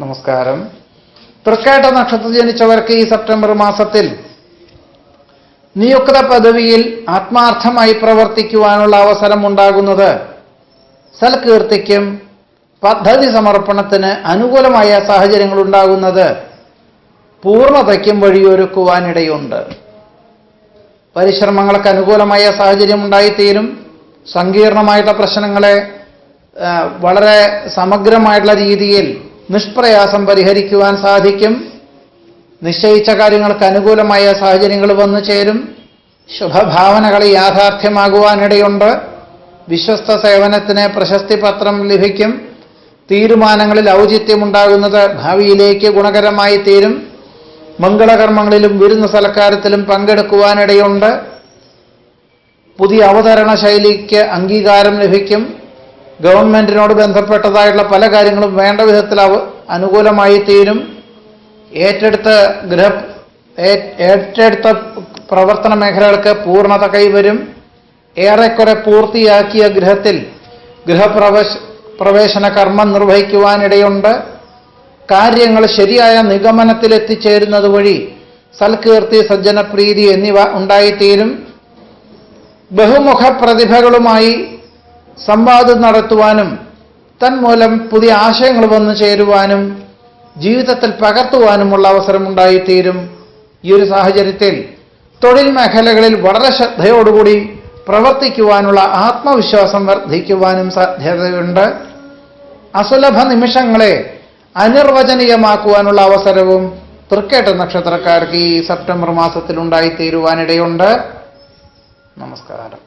നമസ്കാരം. തൃക്കേട്ട നക്ഷത്രത്തിൽ ജനിച്ചവർക്ക് ഈ സെപ്റ്റംബർ മാസത്തിൽ നിയുക്ത പദവിയിൽ ആത്മാർത്ഥമായി പ്രവർത്തിക്കുവാനുള്ള അവസരം ഉണ്ടാകുന്നത് സൽകീർത്തിക്കും പദ്ധതി സമർപ്പണത്തിന് അനുകൂലമായ സാഹചര്യങ്ങൾ ഉണ്ടാകുന്നത് പൂർണ്ണതയ്ക്കും വഴിയൊരുക്കുവാനിടയുണ്ട്. പരിശ്രമങ്ങൾക്ക് അനുകൂലമായ സാഹചര്യം ഉണ്ടായിത്തീരും. സങ്കീർണമായിട്ടുള്ള പ്രശ്നങ്ങളെ വളരെ സമഗ്രമായിട്ടുള്ള രീതിയിൽ നിഷ്പ്രയാസം പരിഹരിക്കുവാൻ സാധിക്കും. നിശ്ചയിച്ച കാര്യങ്ങൾക്ക് അനുകൂലമായ സാഹചര്യങ്ങൾ വന്നു ചേരും. ശുഭഭാവനകൾ യാഥാർത്ഥ്യമാകുവാനിടയുണ്ട്. വിശ്വസ്ത സേവനത്തിന് പ്രശസ്തി പത്രം ലഭിക്കും. തീരുമാനങ്ങളിൽ ഔചിത്യമുണ്ടാകുന്നത് ഭാവിയിലേക്ക് ഗുണകരമായി തീരും. മംഗളകർമ്മങ്ങളിലും വിരുന്ന് സൽക്കാരത്തിലും പങ്കെടുക്കുവാനിടയുണ്ട്. പുതിയ അവതരണ ശൈലിക്ക് അംഗീകാരം ലഭിക്കും. ഗവൺമെന്റിനോട് ബന്ധപ്പെട്ടതായിട്ടുള്ള പല കാര്യങ്ങളും വേണ്ട വിധത്തിൽ അനുകൂലമായി തീരും. ഏറ്റെടുത്ത പ്രവർത്തന മേഖലകൾക്ക് പൂർണ്ണത കൈവരും. ഏറെക്കുറെ പൂർത്തിയാക്കിയ ഗൃഹപ്രവേശന കർമ്മം നിർവഹിക്കുവാനിടയുണ്ട്. കാര്യങ്ങൾ ശരിയായ നിഗമനത്തിലെത്തിച്ചേരുന്നത് വഴി സൽകീർത്തി, സജ്ജനപ്രീതി എന്നിവ ഉണ്ടായിത്തീരും. ബഹുമുഖ പ്രതിഭകളുമായി സംവാദം നടത്തുവാനും തന്മൂലം പുതിയ ആശയങ്ങൾ വന്നു ചേരുവാനും ജീവിതത്തിൽ പകർത്തുവാനുമുള്ള അവസരം ഉണ്ടായിത്തീരും. ഈ ഒരു സാഹചര്യത്തിൽ തൊഴിൽ മേഖലകളിൽ വളരെ ശ്രദ്ധയോടുകൂടി പ്രവർത്തിക്കുവാനുള്ള ആത്മവിശ്വാസം വർദ്ധിക്കുവാനും സാധ്യതയുണ്ട്. അസുലഭ നിമിഷങ്ങളെ അനിർവചനീയമാക്കുവാനുള്ള അവസരവും തൃക്കേട്ട നക്ഷത്രക്കാർക്ക് ഈ സെപ്റ്റംബർ മാസത്തിൽ ഉണ്ടായിത്തീരുവാനിടയുണ്ട്. നമസ്കാരം.